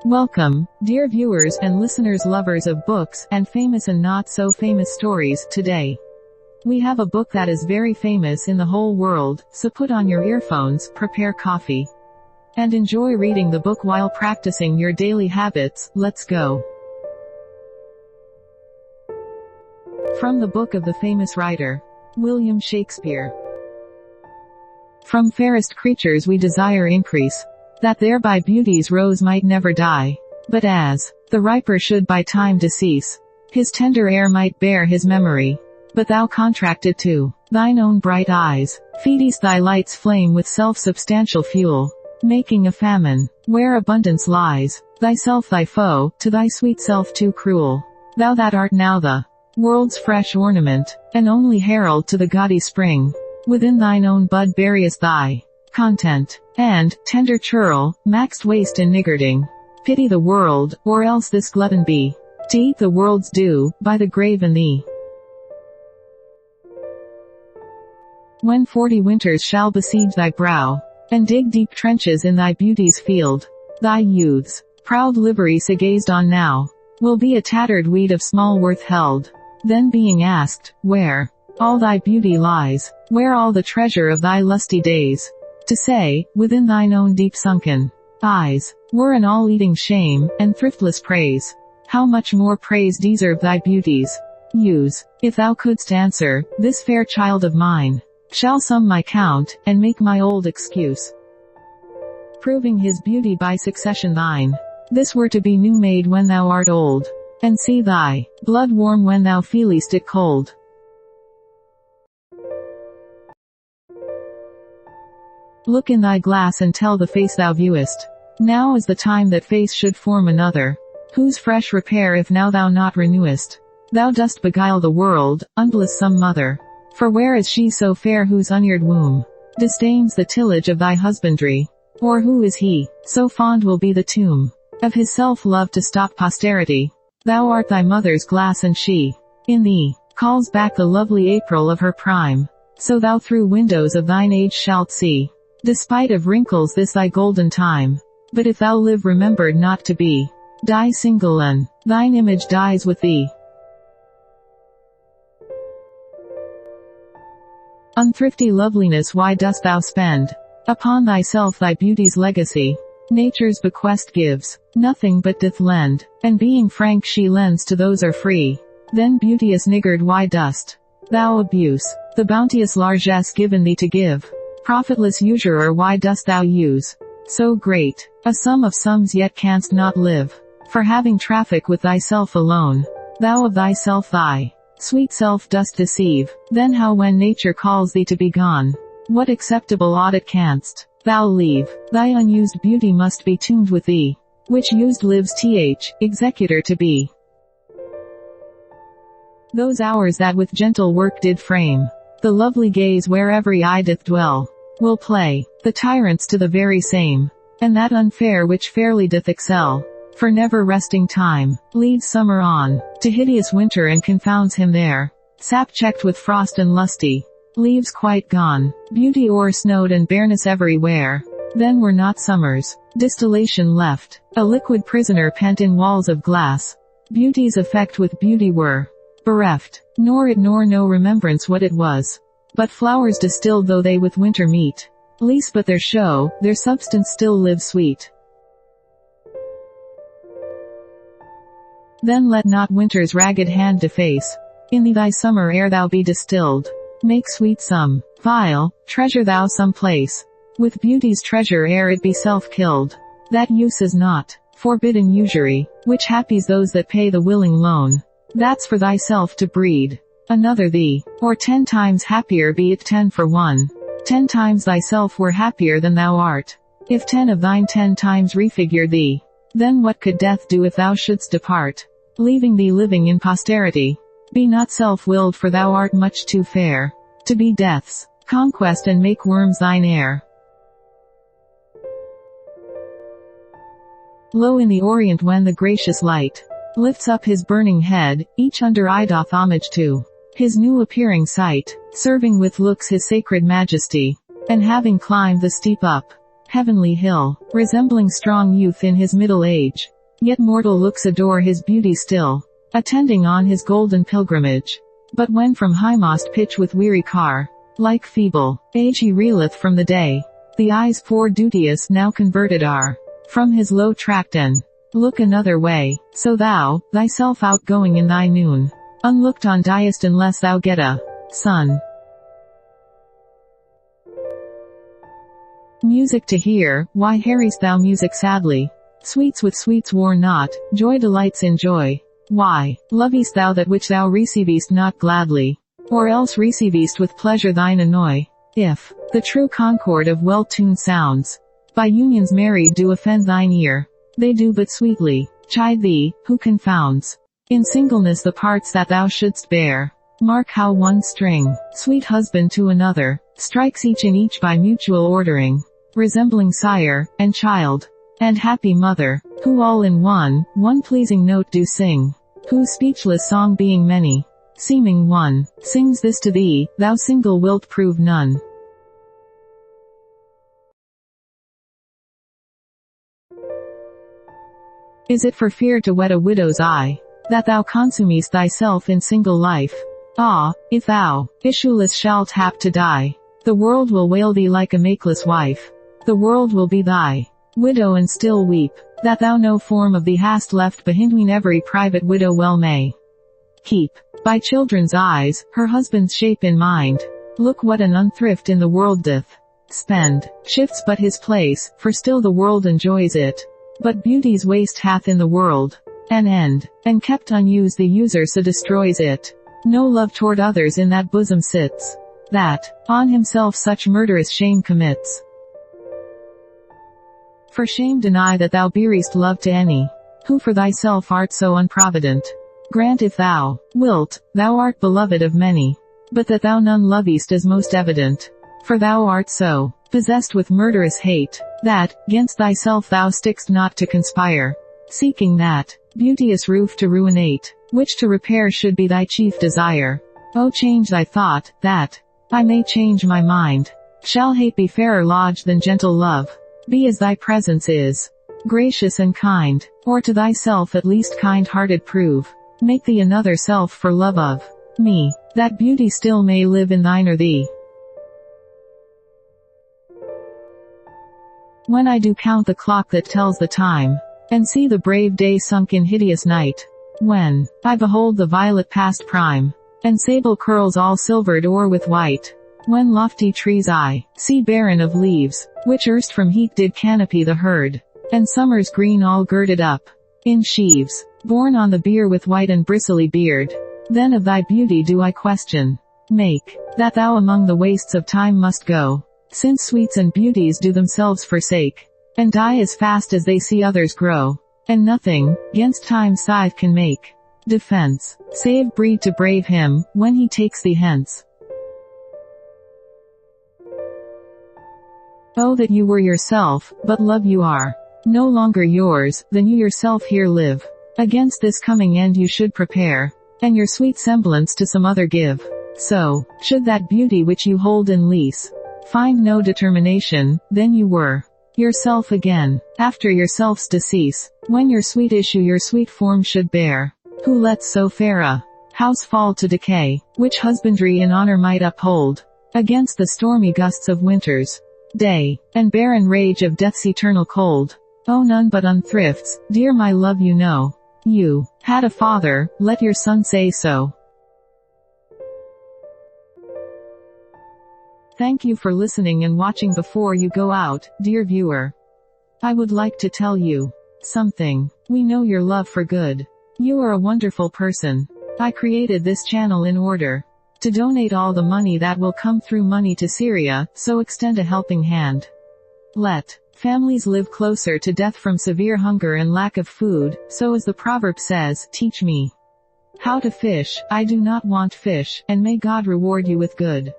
Welcome, dear viewers and listeners, lovers of books, and famous and not so famous stories. Today, we have a book that is very famous in the whole world, so put on your earphones, prepare coffee, and enjoy reading the book while practicing your daily habits. Let's go. From the book of the famous writer, William Shakespeare. From fairest creatures we desire increase, that thereby beauty's rose might never die, but as the riper should by time decease, his tender air might bear his memory. But thou contracted to thine own bright eyes, feedest thy light's flame with self-substantial fuel, making a famine, where abundance lies, thyself thy foe, to thy sweet self too cruel. Thou that art now the world's fresh ornament, and only herald to the gaudy spring, within thine own bud buryest thy content, and, tender churl, maxed waste in niggarding. Pity the world, or else this glutton be to eat the world's due, by the grave and thee. When 40 winters shall besiege thy brow, and dig deep trenches in thy beauty's field, thy youth's proud livery so gazed on now, will be a tattered weed of small worth held. Then being asked, where all thy beauty lies, where all the treasure of thy lusty days, to say, within thine own deep sunken eyes, were an all-eating shame, and thriftless praise. How much more praise deserve thy beauties? Use, if thou couldst answer, this fair child of mine, shall sum my count, and make my old excuse, proving his beauty by succession thine. This were to be new made when thou art old, and see thy blood warm when thou feelest it cold. Look in thy glass and tell the face thou viewest. Now is the time that face should form another, whose fresh repair if now thou not renewest, thou dost beguile the world, unblissome mother. For where is she so fair whose uneared womb disdains the tillage of thy husbandry? Or who is he, so fond will be the tomb of his self-love to stop posterity? Thou art thy mother's glass and she, in thee, calls back the lovely April of her prime. So thou through windows of thine age shalt see, despite of wrinkles this thy golden time. But if thou live remembered not to be, die single and thine image dies with thee. Unthrifty loveliness, why dost thou spend upon thyself thy beauty's legacy? Nature's bequest gives nothing but doth lend, and being frank she lends to those are free. Then beauteous niggard, why dost thou abuse the bounteous largesse given thee to give? Profitless usurer, why dost thou use so great a sum of sums yet canst not live? For having traffic with thyself alone, thou of thyself thy sweet self dost deceive. Then how when nature calls thee to be gone, what acceptable audit canst thou leave? Thy unused beauty must be tuned with thee, which used lives executor to be. Those hours that with gentle work did frame the lovely gaze where every eye doth dwell, will play the tyrants to the very same, and that unfair which fairly doth excel. For never resting time leads summer on to hideous winter and confounds him there. Sap checked with frost and lusty leaves quite gone, beauty o'ersnowed and bareness everywhere. Then were not summer's distillation left, a liquid prisoner pent in walls of glass. Beauty's effect with beauty were bereft, nor it nor no remembrance what it was, but flowers distilled though they with winter meet, least but their show, their substance still lives sweet. Then let not winter's ragged hand deface in thee thy summer ere thou be distilled. Make sweet some vial, treasure thou some place with beauty's treasure ere it be self-killed. That use is not forbidden usury, which happies those that pay the willing loan. That's for thyself to breed another thee, or 10 times happier be it 10 for 1. 10 times thyself were happier than thou art, if 10 of thine 10 times refigure thee. Then what could death do if thou shouldst depart, leaving thee living in posterity? Be not self-willed, for thou art much too fair to be death's conquest and make worms thine heir. Lo, in the orient when the gracious light lifts up his burning head, each under eye doth homage to his new appearing sight, serving with looks his sacred majesty, and having climbed the steep up heavenly hill, resembling strong youth in his middle age. Yet mortal looks adore his beauty still, attending on his golden pilgrimage. But when from highmost pitch with weary car, like feeble age he reeleth from the day, the eyes fore duteous now converted are from his low tract and look another way. So thou, thyself outgoing in thy noon, unlooked on diest unless thou get a sun. Music to hear, why harriest thou music sadly? Sweets with sweets war not, joy delights in joy. Why, lovest thou that which thou receivest not gladly? Or else receivest with pleasure thine annoy? If the true concord of well-tuned sounds, by unions married do offend thine ear, they do but sweetly chide thee, who confounds in singleness the parts that thou shouldst bear. Mark how one string, sweet husband to another, strikes each in each by mutual ordering, resembling sire, and child, and happy mother, who all in one pleasing note do sing, whose speechless song being many, seeming one, sings this to thee, thou single wilt prove none. Is it for fear to wet a widow's eye, that thou consumest thyself in single life? Ah, if thou, issueless shalt hap to die, the world will wail thee like a makeless wife. The world will be thy widow and still weep, that thou no form of thee hast left behindween every private widow well may keep, by children's eyes, her husband's shape in mind. Look what an unthrift in the world doth spend, shifts but his place, for still the world enjoys it. But beauty's waste hath in the world an end, and kept unused the user so destroys it. No love toward others in that bosom sits, that on himself such murderous shame commits. For shame deny that thou bearest love to any, who for thyself art so unprovident. Grant if thou wilt, thou art beloved of many, but that thou none lovest is most evident. For thou art so possessed with murderous hate, that, 'gainst thyself thou stick'st not to conspire, seeking that beauteous roof to ruinate, which to repair should be thy chief desire. O change thy thought, that I may change my mind. Shall hate be fairer lodged than gentle love? Be as thy presence is, gracious and kind, or to thyself at least kind-hearted prove. Make thee another self for love of me, that beauty still may live in thine or thee. When I do count the clock that tells the time, and see the brave day sunk in hideous night, when I behold the violet past prime, and sable curls all silvered o'er with white, when lofty trees I see barren of leaves, which erst from heat did canopy the herd, and summer's green all girded up in sheaves, borne on the bier with white and bristly beard, then of thy beauty do I question make, that thou among the wastes of time must go, since sweets and beauties do themselves forsake, and die as fast as they see others grow, and nothing 'gainst time's scythe can make defense, save breed to brave him, when he takes thee hence. Oh that you were yourself, but love you are no longer yours, then you yourself here live. Against this coming end you should prepare, and your sweet semblance to some other give. So, should that beauty which you hold in lease find no determination, then you were yourself again, after yourself's decease, when your sweet issue your sweet form should bear. Who lets so fair a house fall to decay, which husbandry in honor might uphold, against the stormy gusts of winter's day, and barren rage of death's eternal cold? Oh none but unthrifts, dear my love you know. You had a father, let your son say so. Thank you for listening and watching. Before you go out, dear viewer, I would like to tell you something. We know your love for good. You are a wonderful person. I created this channel in order to donate all the money that will come through money to Syria, so extend a helping hand. Let families live closer to death from severe hunger and lack of food, so as the proverb says, teach me how to fish, I do not want fish, and may God reward you with good.